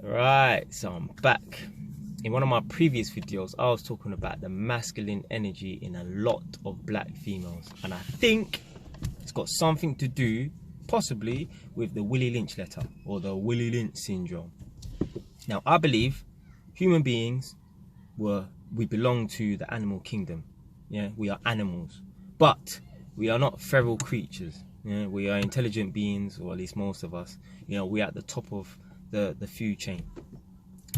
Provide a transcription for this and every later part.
Right, so I'm back. In one of my previous videos, I was talking about the masculine energy in a lot of black females, and I think it's got something to do, possibly, with the Willie Lynch letter or the Willie Lynch syndrome. Now, I believe human beings we belong to the animal kingdom. Yeah, we are animals, but we are not feral creatures. Yeah, we are intelligent beings, or at least most of us. You know, we're at the top of the food chain.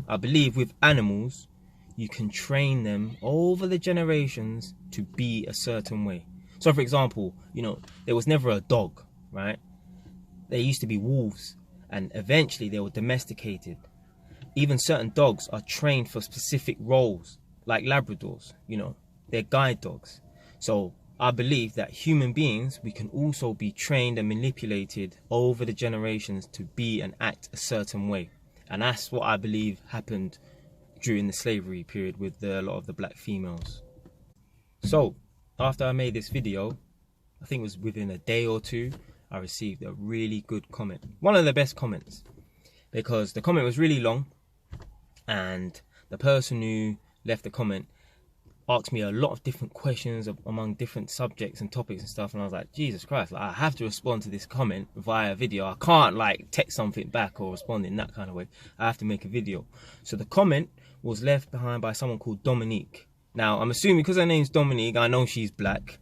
I believe with animals, you can train them over the generations to be a certain way. So, for example, you know, there was never a dog, right? There used to be wolves, and eventually they were domesticated. Even certain dogs are trained for specific roles, like Labradors, you know, they're guide dogs. So I believe that human beings, we can also be trained and manipulated over the generations to be and act a certain way. And that's what I believe happened during the slavery period with a lot of the black females. So after I made this video, I think it was within a day or two, I received a really good comment. One of the best comments, because the comment was really long, and the person who left the comment asked me a lot of different questions among different subjects and topics and stuff, and I was like, Jesus Christ, like, I have to respond to this comment via video. I can't like text something back or respond in that kind of way. I have to make a video. So the comment was left behind by someone called Dominique. Now, I'm assuming because her name's Dominique, I know she's black.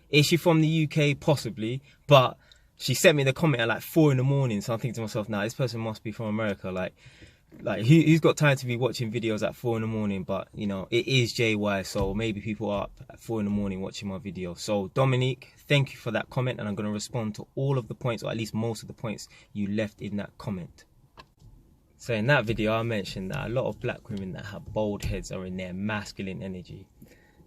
Is she from the UK? Possibly, but she sent me the comment at like 4 in the morning, so I'm thinking to myself, nah, this person must be from America. Like he's got time to be watching videos at 4 in the morning, but you know, it is JY, so maybe people are up at 4 in the morning watching my video. So Dominique, thank you for that comment, and I'm going to respond to all of the points, or at least most of the points you left in that comment. So in that video, I mentioned that a lot of black women that have bald heads are in their masculine energy,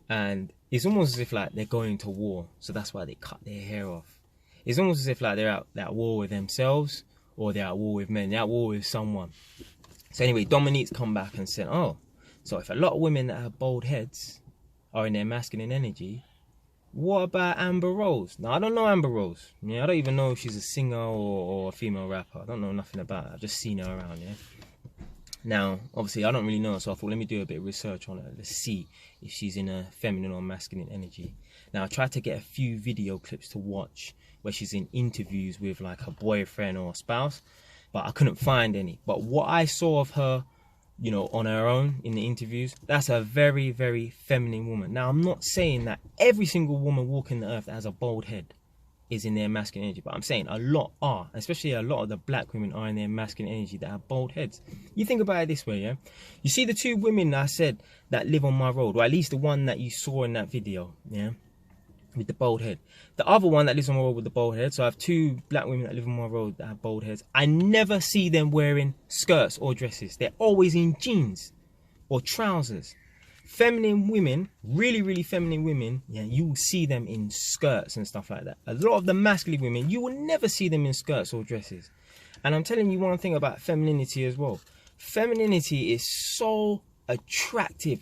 and it's almost as if like they're going to war, so that's why they cut their hair off. It's almost as if like they're at war with themselves, or they're at war with men, they're at war with someone. So anyway, Dominique's come back and said, oh, so if a lot of women that have bald heads are in their masculine energy, what about Amber Rose? Now, I don't know Amber Rose. Yeah, I don't even know if she's a singer or a female rapper. I don't know nothing about her. I've just seen her around, yeah. Now, obviously, I don't really know her, so I thought, let me do a bit of research on her. Let's see if she's in a feminine or masculine energy. Now, I tried to get a few video clips to watch where she's in interviews with like her boyfriend or spouse, but I couldn't find any. But what I saw of her, you know, on her own in the interviews, that's a very, very feminine woman. Now, I'm not saying that every single woman walking the earth that has a bald head is in their masculine energy, but I'm saying a lot are, especially a lot of the black women are in their masculine energy that have bald heads. You think about it this way, yeah? You see the two women that I said that live on my road, or at least the one that you saw in that video, yeah? With the bald head. The other one that lives on my road with the bald head, so I have two black women that live on my road that have bald heads. I never see them wearing skirts or dresses. They're always in jeans or trousers. Feminine women, really, really feminine women, yeah, you will see them in skirts and stuff like that. A lot of the masculine women, you will never see them in skirts or dresses. And I'm telling you one thing about femininity as well. Femininity is so attractive.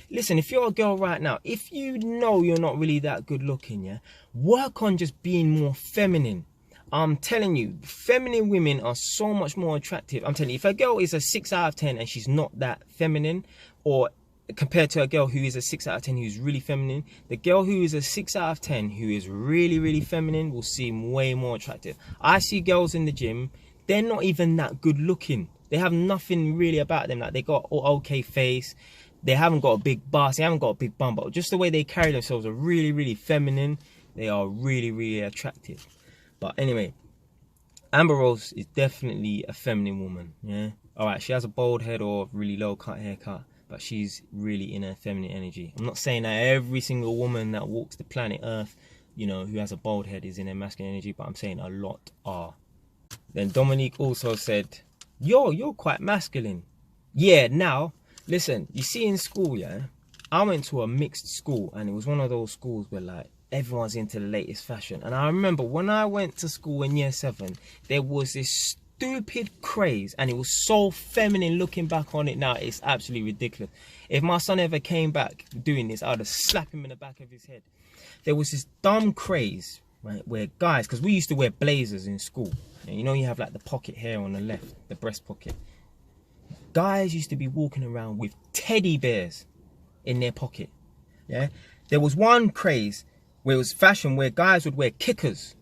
Listen, if you're a girl right now, if you know you're not really that good looking, yeah, work on just being more feminine. I'm telling you, feminine women are so much more attractive. I'm telling you, if a girl is a 6 out of 10 and she's not that feminine, or compared to a girl who is a 6 out of 10 who's really feminine, the girl who is a 6 out of 10 who is really, really feminine will seem way more attractive. I see girls in the gym, they're not even that good looking. They have nothing really about them. Like, they got an okay face, they haven't got a big bust, they haven't got a big bum, but just the way they carry themselves are really, really feminine. They are really, really attractive. But anyway, Amber Rose is definitely a feminine woman, yeah? Alright, she has a bald head or really low cut haircut, but she's really in her feminine energy. I'm not saying that every single woman that walks the planet Earth, you know, who has a bald head is in her masculine energy, but I'm saying a lot are. Then Dominique also said, yo, you're quite masculine. Yeah, now, listen, you see in school, yeah, I went to a mixed school, and it was one of those schools where like everyone's into the latest fashion. And I remember when I went to school in year 7, there was this stupid craze, and it was so feminine. Looking back on it now, it's absolutely ridiculous. If my son ever came back doing this, I would have slapped him in the back of his head. There was this dumb craze, right, where guys, because we used to wear blazers in school, and you know, you have like the pocket here on the left, the breast pocket, guys used to be walking around with teddy bears in their pocket. Yeah, there was one craze where it was fashion where guys would wear kickers.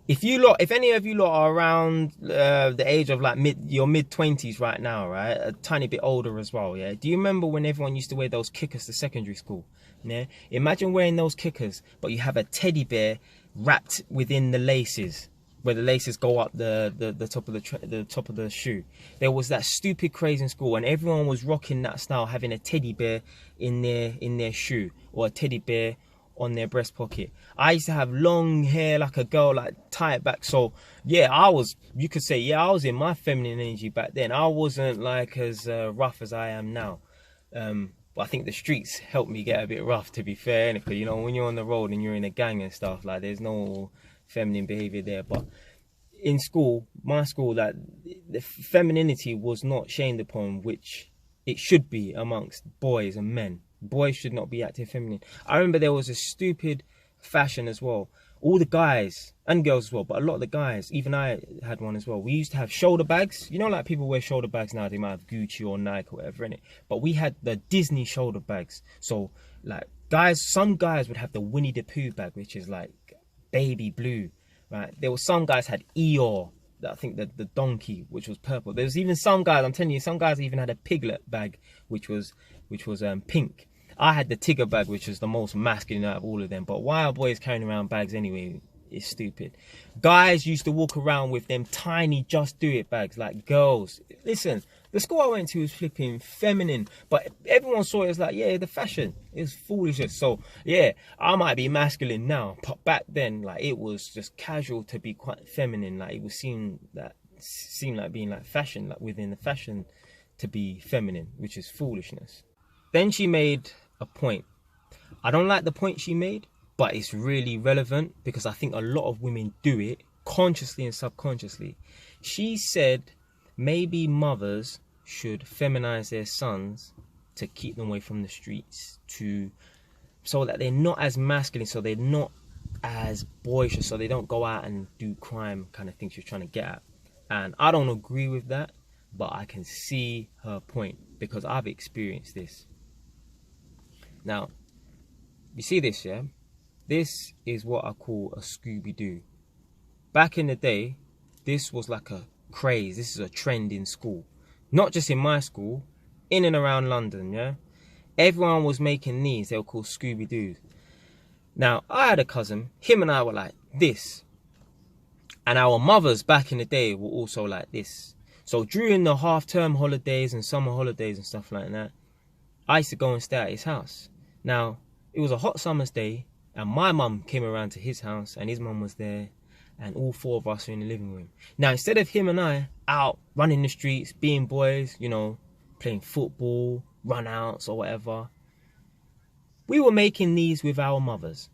If any of you lot are around the age of like your mid-20s right now, right, a tiny bit older as well, yeah, do you remember when everyone used to wear those kickers to secondary school? Yeah, imagine wearing those kickers, but you have a teddy bear wrapped within the laces, where the laces go up the top of the shoe. There was that stupid craze in school, and everyone was rocking that style, having a teddy bear in their shoe, or a teddy bear on their breast pocket. I used to have long hair like a girl, like tie it back. So yeah, you could say, yeah, I was in my feminine energy back then. I wasn't like as rough as I am now. But I think the streets helped me get a bit rough, to be fair, because you know, when you're on the road and you're in a gang and stuff, like there's no feminine behavior there. But in school, my school, that the femininity was not shamed upon, which it should be amongst boys and men. Boys should not be acting feminine. I remember there was a stupid fashion as well. All the guys and girls as well, but a lot of the guys, even I had one as well. We used to have shoulder bags. You know, like people wear shoulder bags now, they might have Gucci or Nike or whatever in it. But we had the Disney shoulder bags. So like some guys would have the Winnie the Pooh bag, which is like baby blue, right? There were some guys had Eeyore, I think the donkey, which was purple. There was even some guys, I'm telling you, some guys even had a Piglet bag, which was pink. I had the Tigger bag, which was the most masculine out of all of them. But why are boys carrying around bags anyway? It's stupid. Guys used to walk around with them tiny Just Do It bags like girls. Listen, the school I went to was flipping feminine, but everyone saw it as like, yeah, the fashion. It was foolishness. So yeah, I might be masculine now, but back then, like, it was just casual to be quite feminine. Like, it was seemed like being like fashion, like within the fashion to be feminine, which is foolishness. Then she made a point. I don't like the point she made, but it's really relevant because I think a lot of women do it consciously and subconsciously. She said maybe mothers should feminize their sons to keep them away from the streets, so that they're not as masculine, so they're not as boisterous, so they don't go out and do crime kind of things you're trying to get at. And I don't agree with that, but I can see her point because I've experienced this. Now, you see this, yeah? This is what I call a Scooby-Doo. Back in the day, this was like a craze. This is a trend in school. Not just in my school, in and around London, yeah? Everyone was making these. They were called Scooby-Doos. Now, I had a cousin. Him and I were like this. And our mothers back in the day were also like this. So during the half-term holidays and summer holidays and stuff like that, I used to go and stay at his house. Now, it was a hot summer's day, and my mum came around to his house, and his mum was there, and all four of us were in the living room. Now, instead of him and I out running the streets, being boys, you know, playing football, run-outs or whatever, we were making these with our mothers.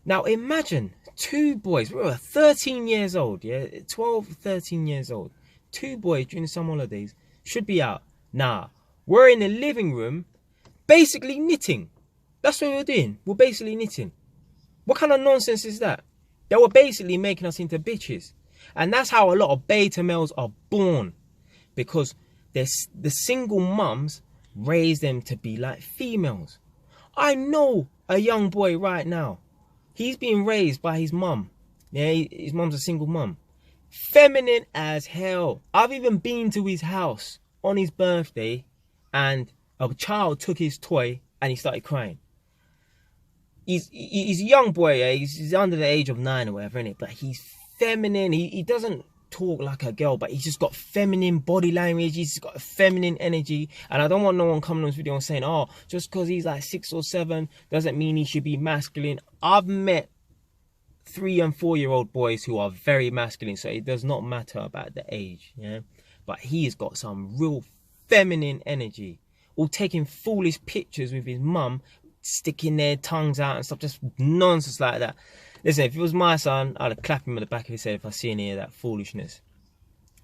Now, imagine two boys, we were 13 years old, yeah, 12, 13 years old. Two boys during the summer holidays should be out. Nah, we're in the living room, basically knitting. That's what we're doing. We're basically knitting. What kind of nonsense is that? They were basically making us into bitches. And that's how a lot of beta males are born. Because the single mums raise them to be like females. I know a young boy right now. He's being raised by his mum. Yeah, his mum's a single mum. Feminine as hell. I've even been to his house on his birthday and a child took his toy and he started crying. He's a young boy, yeah? He's under the age of 9 or whatever, innit? But he's feminine. He doesn't talk like a girl, but he's just got feminine body language. He's got a feminine energy. And I don't want no one coming on this video and saying, oh, just because he's like 6 or 7 doesn't mean he should be masculine. I've met 3 and 4-year-old boys who are very masculine, so it does not matter about the age, yeah? But he's got some real feminine energy. All taking foolish pictures with his mum, sticking their tongues out and stuff, just nonsense like that. Listen, if it was my son, I'd have clapped him on the back of his head if I see any of that foolishness.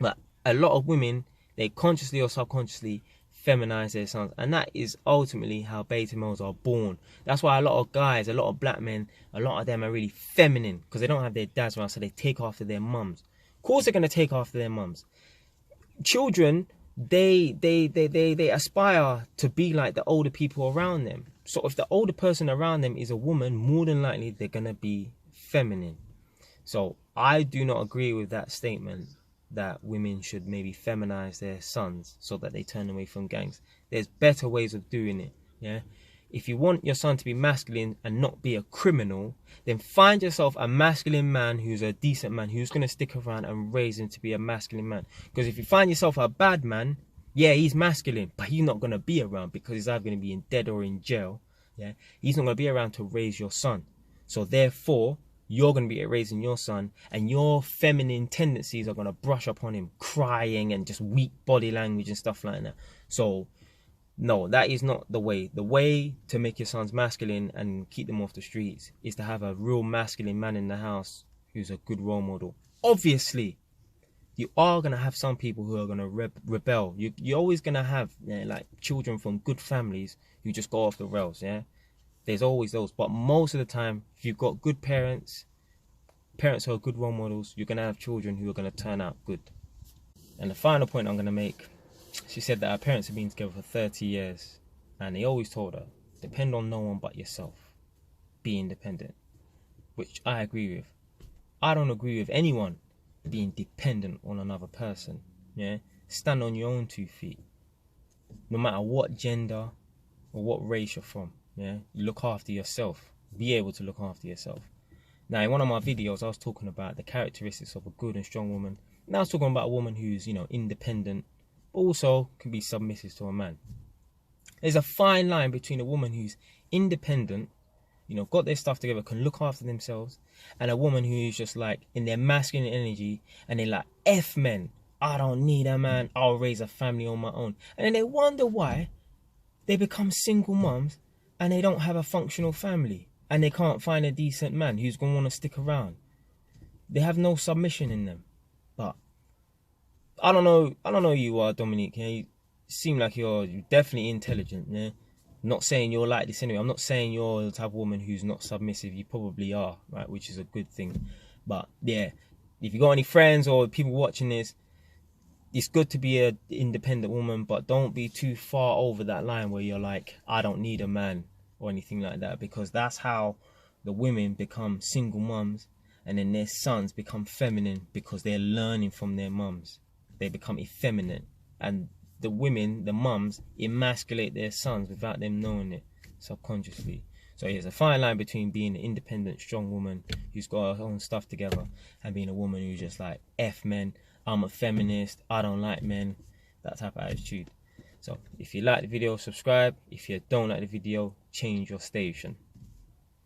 But a lot of women, they consciously or subconsciously feminize their sons, and that is ultimately how beta males are born. That's why a lot of guys, a lot of black men, a lot of them are really feminine because they don't have their dads around, so they take after their mums. Of course they're going to take after their mums. Children they aspire to be like the older people around them. So if the older person around them is a woman, more than likely they're gonna be feminine. So I do not agree with that statement that women should maybe feminize their sons so that they turn away from gangs. There's better ways of doing it. Yeah. If you want your son to be masculine and not be a criminal, then find yourself a masculine man who's a decent man, who's going to stick around and raise him to be a masculine man. Because if you find yourself a bad man, yeah, he's masculine, but he's not going to be around because he's either going to be in dead or in jail. Yeah, he's not going to be around to raise your son. So therefore, you're going to be raising your son, and your feminine tendencies are going to brush up on him, crying and just weak body language and stuff like that. So no, that is not the way. The way to make your sons masculine and keep them off the streets is to have a real masculine man in the house who's a good role model. Obviously, you are going to have some people who are going to rebel. You're always going to have like children from good families who just go off the rails, yeah? There's always those. But most of the time, if you've got good parents who are good role models, you're going to have children who are going to turn out good. And the final point I'm going to make, she said that her parents have been together for 30 years and they always told her, depend on no one but yourself. Be independent. Which I agree with. I don't agree with anyone being dependent on another person. Yeah, stand on your own 2 feet. No matter what gender or what race you're from. Yeah, you look after yourself. Be able to look after yourself. Now, in one of my videos, I was talking about the characteristics of a good and strong woman. And I was talking about a woman who's, independent, but also can be submissive to a man. There's a fine line between a woman who's independent, got their stuff together, can look after themselves, and a woman who's just like in their masculine energy and they're like, F men, I don't need a man, I'll raise a family on my own. And then they wonder why they become single mums and they don't have a functional family and they can't find a decent man who's going to want to stick around. They have no submission in them. But I don't know who you are, Dominique. Yeah? You seem like you're definitely intelligent. Yeah, not saying you're like this anyway. I'm not saying you're the type of woman who's not submissive. You probably are, right? Which is a good thing. But yeah, if you got any friends or people watching this, it's good to be an independent woman, but don't be too far over that line where you're like, I don't need a man or anything like that, because that's how the women become single mums, and then their sons become feminine because they're learning from their mums. They become effeminate, and the women, the mums, emasculate their sons without them knowing it subconsciously. So there's a fine line between being an independent, strong woman who's got her own stuff together and being a woman who's just like, F men, I'm a feminist, I don't like men, that type of attitude. So if you like the video, subscribe. If you don't like the video, change your station.